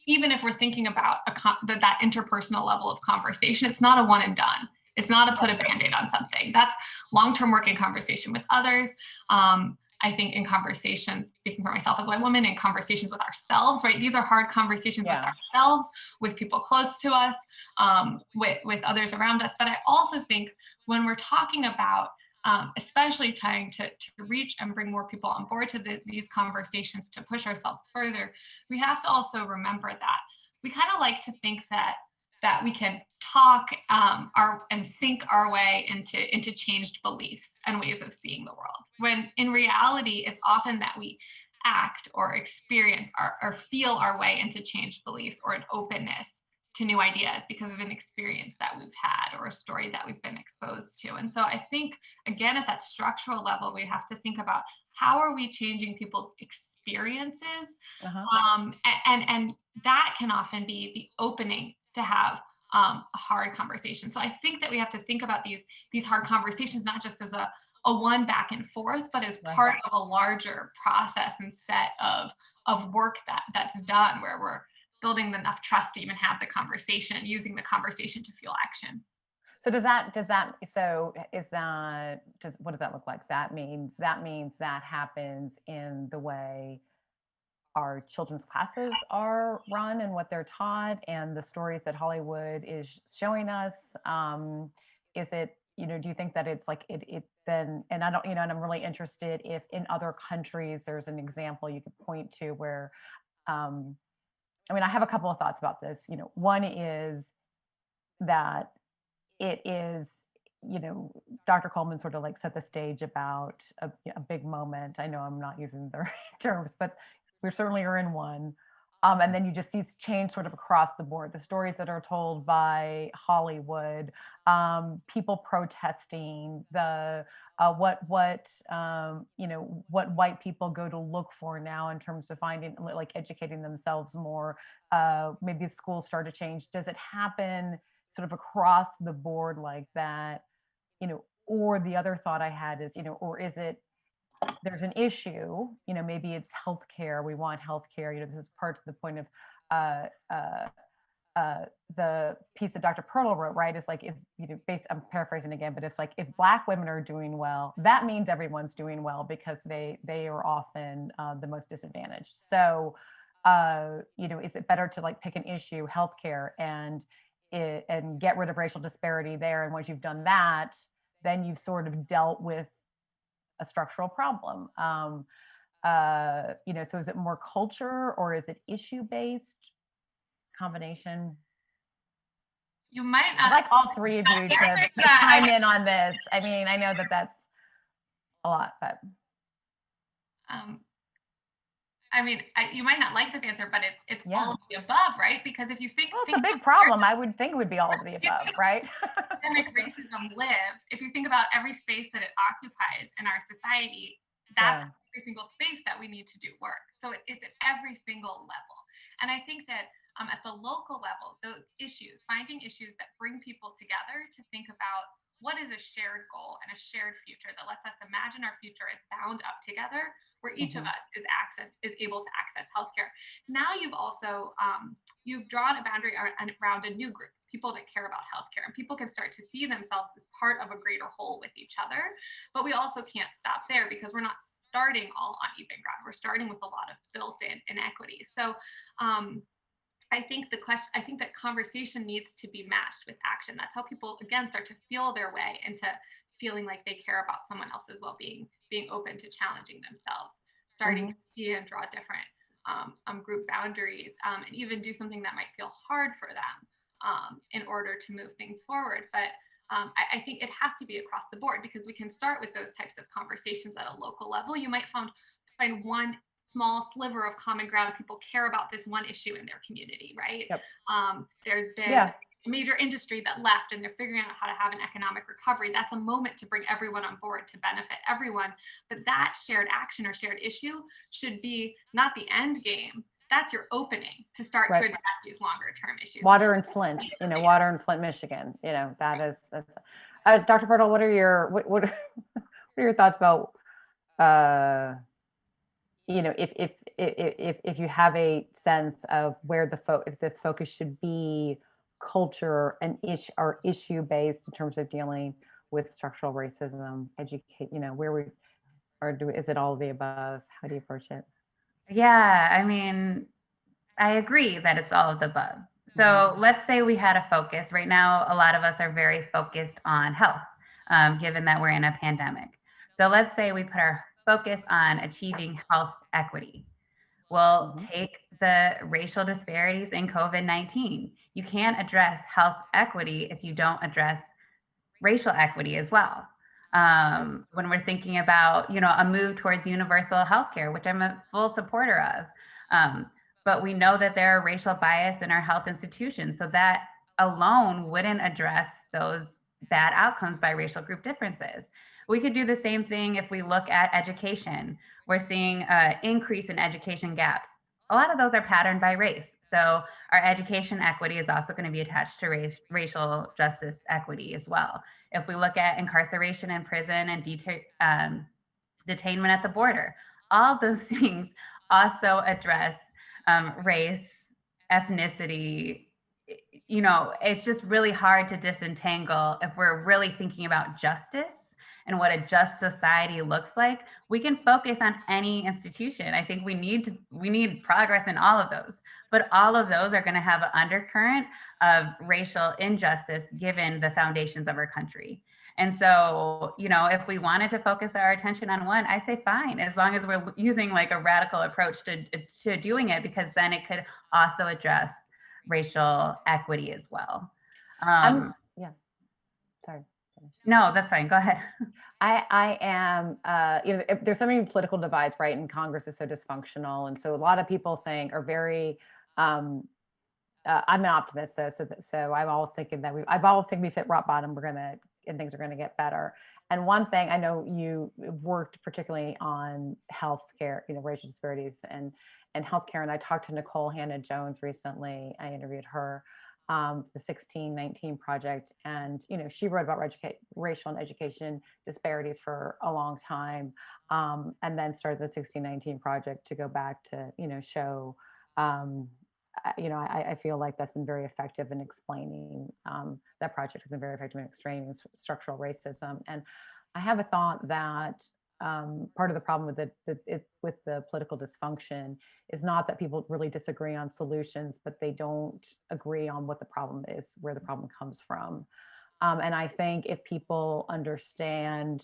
S9: even if we're thinking about that interpersonal level of conversation, it's not a one and done. It's not a put a Band-Aid on something. That's long-term work in conversation with others. I think in conversations, speaking for myself as a white woman, in conversations with ourselves, right? These are hard conversations with ourselves, with people close to us, with others around us. But I also think when we're talking about especially trying to reach and bring more people on board to these conversations to push ourselves further, we have to also remember that we kind of like to think that we can talk and think our way into changed beliefs and ways of seeing the world, when in reality, it's often that we act or experience or feel our way into changed beliefs or an openness to new ideas because of an experience that we've had or a story that we've been exposed to. And so I think, again, at that structural level, we have to think about how are we changing people's experiences? And that can often be the opening to have a hard conversation. So I think that we have to think about these hard conversations, not just as a one back and forth, but as part of a larger process and set of work that's done, where we're building enough trust to even have the conversation and using the conversation to fuel action.
S8: So what does that look like? That means that happens in the way our children's classes are run and what they're taught and the stories that Hollywood is showing us. Is it, do you think that it's like it then, and I don't, and I'm really interested if in other countries, there's an example you could point to where, I have a couple of thoughts about this. One is that it is, Dr. Coleman sort of like set the stage about a big moment. I know I'm not using the right terms, but we certainly are in one. And then you just see change sort of across the board. The stories that are told by Hollywood, people protesting, what white people go to look for now in terms of finding, like educating themselves more. Maybe schools start to change. Does it happen sort of across the board like that? Or the other thought I had is, or is it, there's an issue, maybe it's healthcare. We want healthcare. This is part to the point of the piece that Dr. Pirtle wrote, right? It's like, I'm paraphrasing again, but it's like, if Black women are doing well, that means everyone's doing well because they are often the most disadvantaged. So, is it better to like pick an issue, healthcare, and get rid of racial disparity there? And once you've done that, then you've sort of dealt with a structural problem. So is it more culture or is it issue-based combination?
S9: You might not.
S8: I'd like all three of you to chime in on this. I know that that's a lot, but.
S9: You might not like this answer, but it's all of the above, right? Because if you think,
S8: it's a big problem. I would think it would be all of the above, right?
S9: Systemic racism if you think about every space that it occupies in our society, that's every single space that we need to do work. So it's at every single level. And I think that At the local level, those issues, finding issues that bring people together to think about what is a shared goal and a shared future that lets us imagine our future is bound up together, where each of us is able to access healthcare. Now you've also you've drawn a boundary around a new group, people that care about healthcare, and people can start to see themselves as part of a greater whole with each other. But we also can't stop there because we're not starting all on even ground. We're starting with a lot of built-in inequities. So I think that conversation needs to be matched with action. That's how people, again, start to feel their way into feeling like they care about someone else's well-being, being open to challenging themselves, starting to see and draw different group boundaries, and even do something that might feel hard for them in order to move things forward. But I think it has to be across the board, because we can start with those types of conversations at a local level. You might find one small sliver of common ground. People care about this one issue in their community, right? Yep. There's been a major industry that left and they're figuring out how to have an economic recovery. That's a moment to bring everyone on board to benefit everyone. But that shared action or shared issue should be not the end game. That's your opening to start to address these longer term issues.
S8: Water in Flint, water in Flint, Michigan, that's Dr. Pirtle, what are your thoughts about, if you have a sense of where if the focus should be culture and issue based in terms of dealing with structural racism, educate, is it all of the above? How do you approach it?
S10: Yeah, I mean, I agree that it's all of the above. So let's say we had a focus. Right now, a lot of us are very focused on health, given that we're in a pandemic. So let's say we put our focus on achieving health equity. We'll take the racial disparities in COVID-19. You can't address health equity if you don't address racial equity as well. When we're thinking about, a move towards universal healthcare, which I'm a full supporter of, but we know that there are racial bias in our health institutions. So that alone wouldn't address those bad outcomes by racial group differences. We could do the same thing if we look at education. We're seeing an increase in education gaps. A lot of those are patterned by race. So our education equity is also going to be attached to racial justice equity as well. If we look at incarceration in prison and detainment at the border, all of those things also address race, ethnicity. It's just really hard to disentangle if we're really thinking about justice and what a just society looks like. We can focus on any institution. I think we need progress in all of those, but all of those are going to have an undercurrent of racial injustice given the foundations of our country. And so, if we wanted to focus our attention on one, I say fine, as long as we're using like a radical approach to doing it, because then it could also address racial equity as well.
S8: Sorry.
S10: No, that's fine. Go ahead.
S8: I am, there's so many political divides, right? And Congress is so dysfunctional. And so a lot of people are very, I'm an optimist, so I'm always thinking we've hit rock bottom. And things are going to get better. And one thing, I know you worked particularly on healthcare, racial disparities and healthcare. And I talked to Nicole Hannah-Jones recently. I interviewed her, the 1619 Project. And, she wrote about racial and education disparities for a long time. And then started the 1619 Project to go back to, show, I feel like that's been very effective in explaining, that project has been very effective in explaining structural racism. And I have a thought that part of the problem with the political dysfunction is not that people really disagree on solutions, but they don't agree on what the problem is, where the problem comes from. And I think if people understood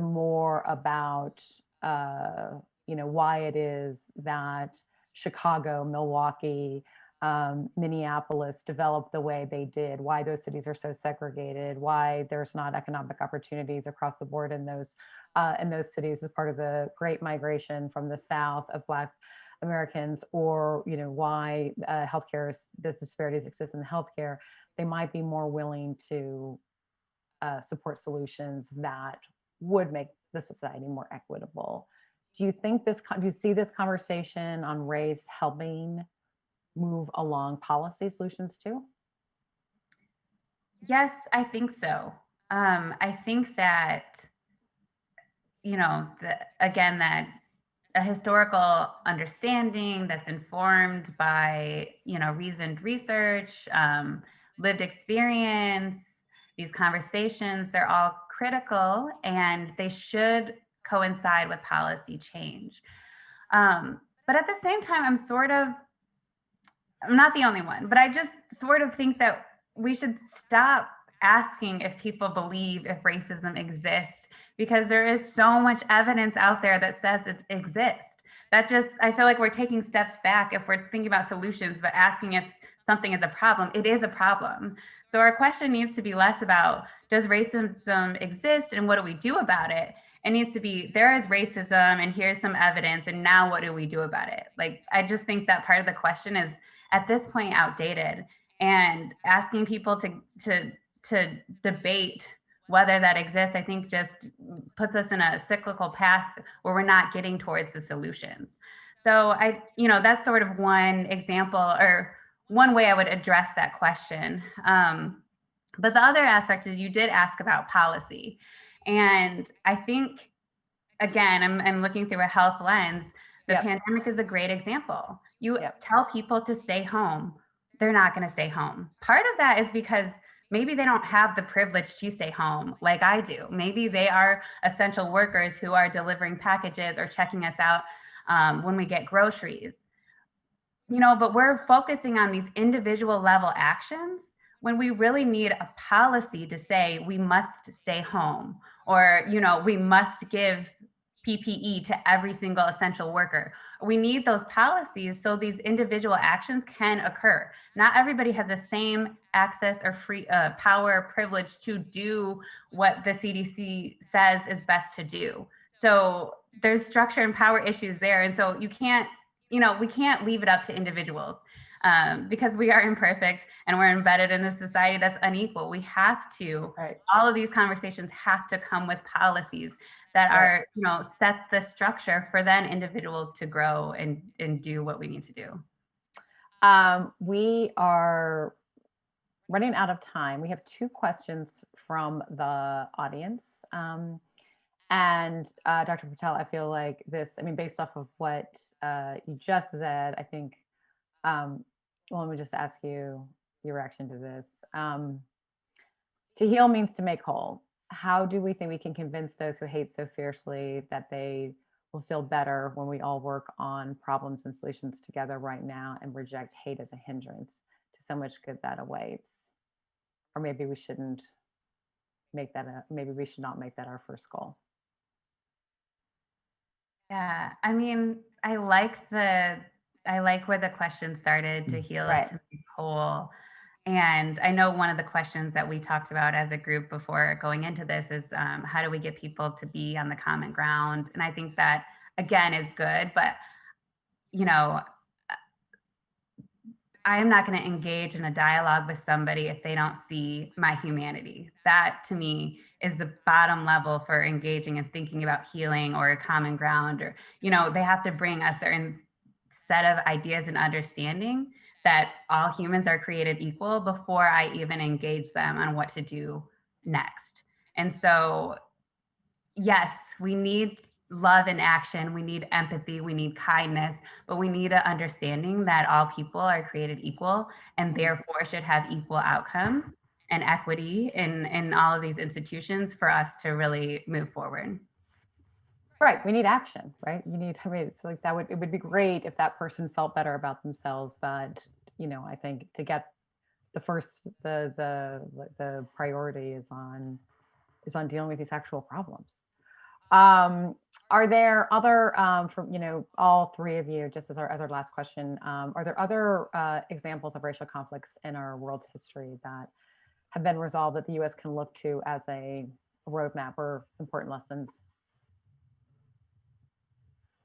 S8: more about why it is that Chicago, Milwaukee, Minneapolis developed the way they did, why those cities are so segregated, why there's not economic opportunities across the board in those cities as part of the Great Migration from the South of Black Americans, or why the disparities exist in the healthcare, they might be more willing to support solutions that would make the society more equitable do you think this, do you see this conversation on race helping move along policy solutions too?
S10: Yes, I think so. I think that, you know, again, that a historical understanding that's informed by, you know, reasoned research, lived experience, these conversations, they're all critical and they should coincide with policy change. But at the same time, I'm not the only one, but I just sort of think that we should stop asking if people believe if racism exists, because there is so much evidence out there that says it exists. That just, I feel like we're taking steps back if we're thinking about solutions, but asking if something is a problem. It is a problem. So our question needs to be less about, does racism exist and what do we do about it? It needs to be, there is racism and here's some evidence and now what do we do about it? Like, I just think that part of the question is at this point outdated, and asking people to debate whether that exists, I think just puts us in a cyclical path where we're not getting towards the solutions. So that's sort of one example or one way I would address that question. But the other aspect is you did ask about policy. And I think, again, I'm looking through a health lens. The pandemic is a great example. You tell people to stay home, they're not going to stay home. Part of that is because maybe they don't have the privilege to stay home like I do. Maybe they are essential workers who are delivering packages or checking us out when we get groceries. But we're focusing on these individual level actions when we really need a policy to say we must stay home, or, we must give PPE to every single essential worker. We need those policies so these individual actions can occur. Not everybody has the same access or free power or privilege to do what the CDC says is best to do. So there's structure and power issues there. And so we can't leave it up to individuals because we are imperfect and we're embedded in a society that's unequal. We have to, all of these conversations have to come with policies that are, set the structure for then individuals to grow and do what we need to do.
S8: We are running out of time. We have 2 questions from the audience. And Dr. Pirtle, I feel like based off of what you just said, I think, let me just ask you your reaction to this. To heal means to make whole. How do we think we can convince those who hate so fiercely that they will feel better when we all work on problems and solutions together right now and reject hate as a hindrance to so much good that awaits? Or maybe we shouldn't make that, maybe we should not make that our first goal.
S10: Yeah, I like where the question started, to heal it, to make whole. And I know one of the questions that we talked about as a group before going into this is how do we get people to be on the common ground? And I think that, again, is good, but, I am not going to engage in a dialogue with somebody if they don't see my humanity. That, to me, is the bottom level for engaging and thinking about healing or a common ground, or, they have to bring a certain set of ideas and understanding that all humans are created equal before I even engage them on what to do next. And so, yes, we need love in action, we need empathy, we need kindness, but we need an understanding that all people are created equal and therefore should have equal outcomes and equity in all of these institutions for us to really move forward.
S8: Right, we need action, right? It's like it would be great if that person felt better about themselves, but I think to get the priority is on dealing with these actual problems. Are there other, from all 3 of you, just as our last question, are there other examples of racial conflicts in our world's history that have been resolved that the U.S. can look to as a roadmap or important lessons?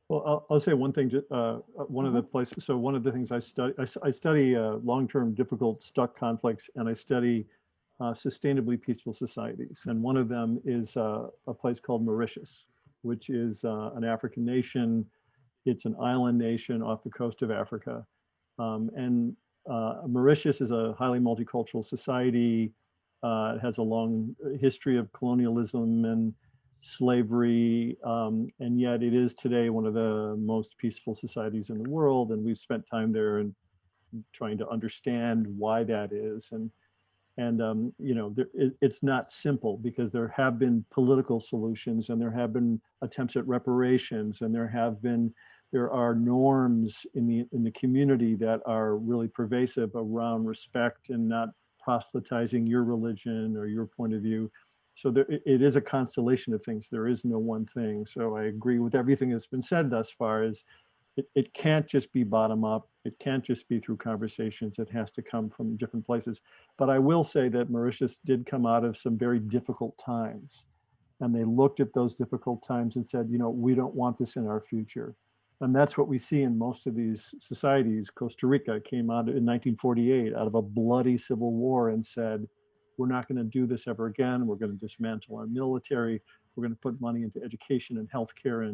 S11: Well, I'll say one thing. One of the places. So one of the things I study long-term difficult stuck conflicts, and I study sustainably peaceful societies. And one of them is a place called Mauritius, which is an African nation. It's an island nation off the coast of Africa. And Mauritius is a highly multicultural society. It has a long history of colonialism and slavery, and yet it is today one of the most peaceful societies in the world. And we've spent time there and trying to understand why that is. And you know, it's not simple, because there have been political solutions, and there have been attempts at reparations, and there are norms in the community that are really pervasive around respect and not proselytizing your religion or your point of view. So it is a constellation of things. There is no one thing. So I agree with everything that's been said thus far. It can't just be bottom up. It can't just be through conversations. It has to come from different places. But I will say that Mauritius did come out of some very difficult times. And they looked at those difficult times and said, you know, we don't want this in our future. And that's what we see in most of these societies. Costa Rica came out in 1948 out of a bloody civil war and said, we're not going to do this ever again. We're going to dismantle our military. We're going to put money into education and healthcare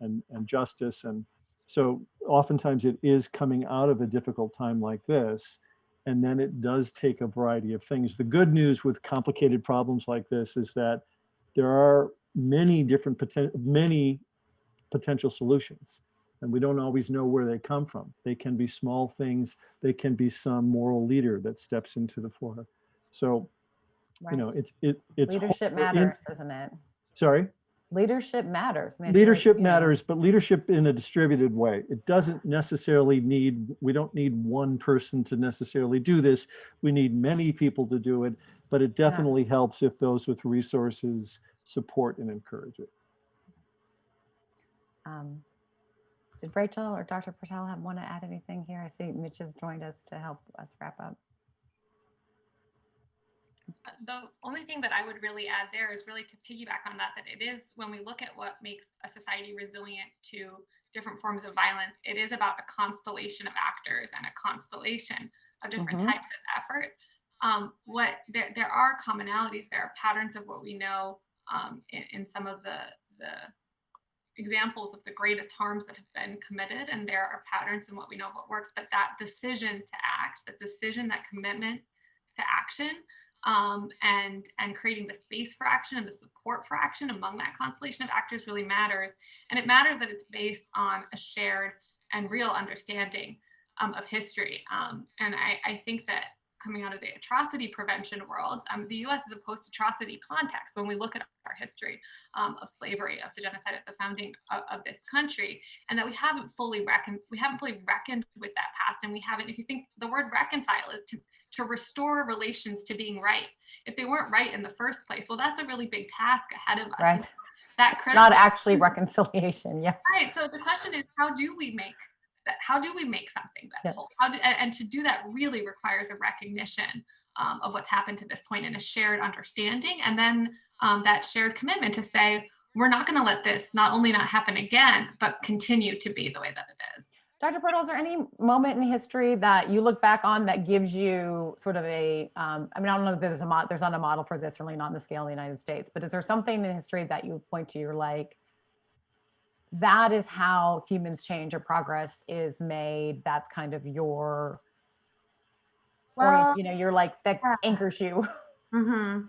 S11: and justice. And so oftentimes it is coming out of a difficult time like this, and then it does take a variety of things. The good news with complicated problems like this is that there are many potential solutions, and we don't always know where they come from. They can be small things. They can be some moral leader that steps into the fore. So,
S8: right.
S11: You know, it's
S8: leadership matters, isn't it?
S11: Sorry?
S8: Leadership matters. I mean,
S11: leadership matters, but leadership in a distributed way. It doesn't necessarily we don't need one person to necessarily do this. We need many people to do it, but it definitely helps if those with resources support and encourage it.
S8: Did Rachel or Dr. Pirtle want to add anything here? I see Mitch has joined us to help us wrap up.
S9: The only thing that I would really add there is really to piggyback on that it is, when we look at what makes a society resilient to different forms of violence, it is about a constellation of actors and a constellation of different types of effort. There are commonalities, there are patterns of what we know in some of the examples of the greatest harms that have been committed, and there are patterns in what we know of what works, but that decision to act, that decision, that commitment to action, and creating the space for action and the support for action among that constellation of actors really matters. And it matters that it's based on a shared and real understanding of history. And I think that coming out of the atrocity prevention world, the US is a post-atrocity context when we look at our history of slavery, of the genocide at the founding of this country, and that we haven't fully reckoned with that past. And we haven't, if you think the word reconcile is to restore relations to being right. If they weren't right in the first place, well, that's a really big task ahead of us.
S8: Right.
S9: That
S8: it's not actually reconciliation. Yeah.
S9: Right. So the question is, how do we make something that's whole? And to do that really requires a recognition of what's happened to this point and a shared understanding. And then that shared commitment to say, we're not going to let this not only not happen again, but continue to be the way that it is.
S8: Dr. Pirtle, is there any moment in history that you look back on that gives you sort of a, I mean, I don't know if there's not a model for this, certainly not on the scale of the United States, but is there something in history that you point to, you're like, that is how humans change or progress is made? That's kind of your, you're like, that anchors you.
S10: Mm-hmm.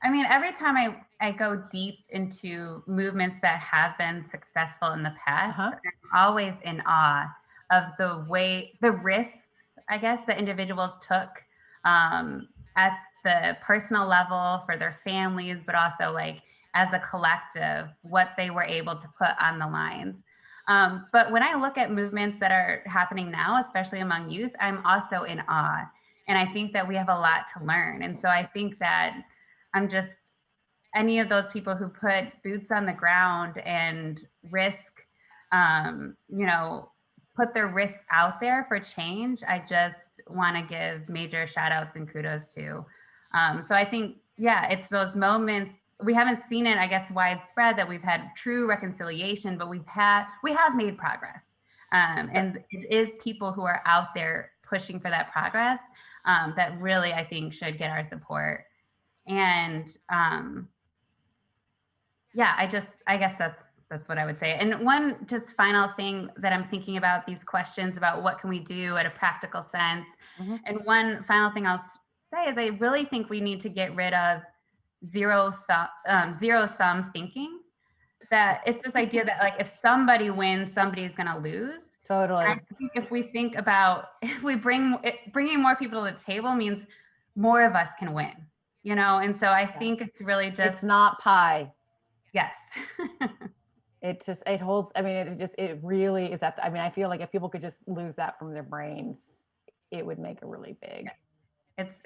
S10: I mean, every time I go deep into movements that have been successful in the past, I'm always in awe of the risks, I guess, that individuals took at the personal level for their families, but also like as a collective, what they were able to put on the lines. But when I look at movements that are happening now, especially among youth, I'm also in awe. And I think that we have a lot to learn. And so I think that I'm just any of those people who put boots on the ground and risk, put their risk out there for change. I just want to give major shout outs and kudos to. So I think, it's those moments. We haven't seen it, I guess, widespread that we've had true reconciliation, but we have made progress. And it is people who are out there pushing for that progress that really, I think, should get our support. And I guess that's That's what I would say. And one just final thing that I'm thinking about these questions about what can we do at a practical sense. And one final thing I'll say is I really think we need to get rid of zero sum thinking. That it's this idea that like if somebody wins, somebody's going to lose.
S8: Totally.
S10: And I think if we think about if we bringing more people to the table means more of us can win, you know. And so I think it's really just
S8: it's not pie.
S10: Yes.
S8: It holds, I mean, it really is that, I mean, I feel like if people could just lose that from their brains, it would make a really big.
S10: It's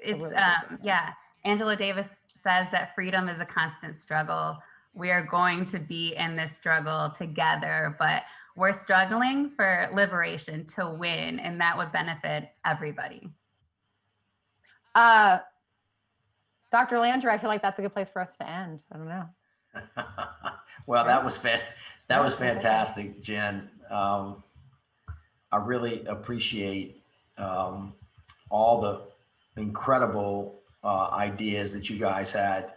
S10: yeah. Angela Davis says that freedom is a constant struggle. We are going to be in this struggle together, but we're struggling for liberation to win, and that would benefit everybody.
S8: Dr. Landry, I feel like that's a good place for us to end. I don't know.
S7: Well, that was fantastic, Jen. I really appreciate all the incredible ideas that you guys had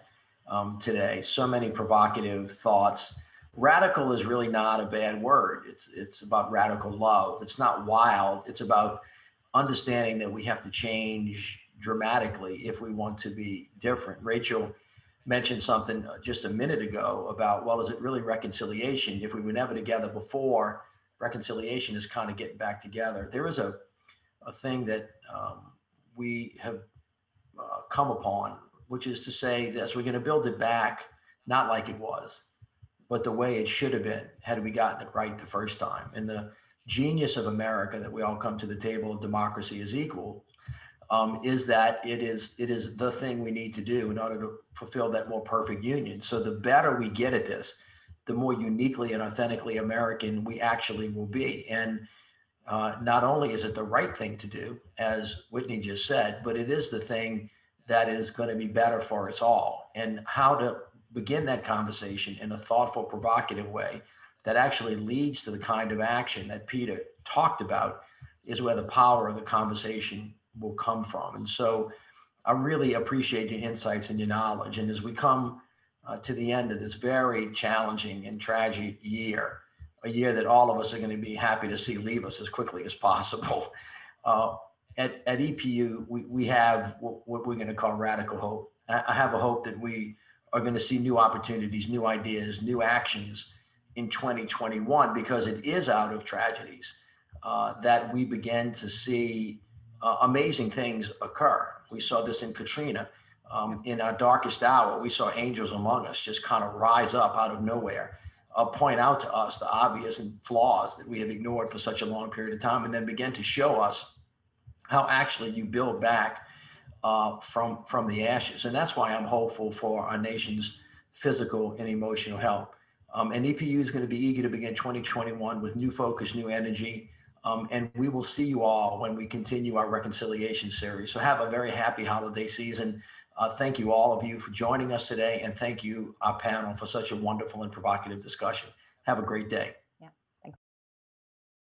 S7: today. So many provocative thoughts. Radical is really not a bad word. It's about radical love. It's not wild. It's about understanding that we have to change dramatically if we want to be different. Rachel mentioned something just a minute ago about, well, is it really reconciliation? If we were never together before, reconciliation is kind of getting back together. There is a thing that we have come upon, which is to say this: we're going to build it back, not like it was, but the way it should have been had we gotten it right the first time. And the genius of America, that we all come to the table of democracy as equal, is that it is the thing we need to do in order to fulfill that more perfect union. So the better we get at this, the more uniquely and authentically American we actually will be. And not only is it the right thing to do, as Whitney just said, but it is the thing that is going to be better for us all. And how to begin that conversation in a thoughtful, provocative way that actually leads to the kind of action that Peter talked about is where the power of the conversation will come from. And so I really appreciate your insights and your knowledge. And as we come to the end of this very challenging and tragic year, a year that all of us are going to be happy to see leave us as quickly as possible, at EPU, we have what we're going to call radical hope. I have a hope that we are going to see new opportunities, new ideas, new actions in 2021, because it is out of tragedies that we begin to see amazing things occur. We saw this in Katrina. In our darkest hour, we saw angels among us just kind of rise up out of nowhere, point out to us the obvious and flaws that we have ignored for such a long period of time, and then begin to show us how actually you build back from the ashes. And that's why I'm hopeful for our nation's physical and emotional health. And EPU is going to be eager to begin 2021 with new focus, new energy. And we will see you all when we continue our reconciliation series. So have a very happy holiday season. Thank you, all of you, for joining us today. And thank you, our panel, for such a wonderful and provocative discussion. Have a great day.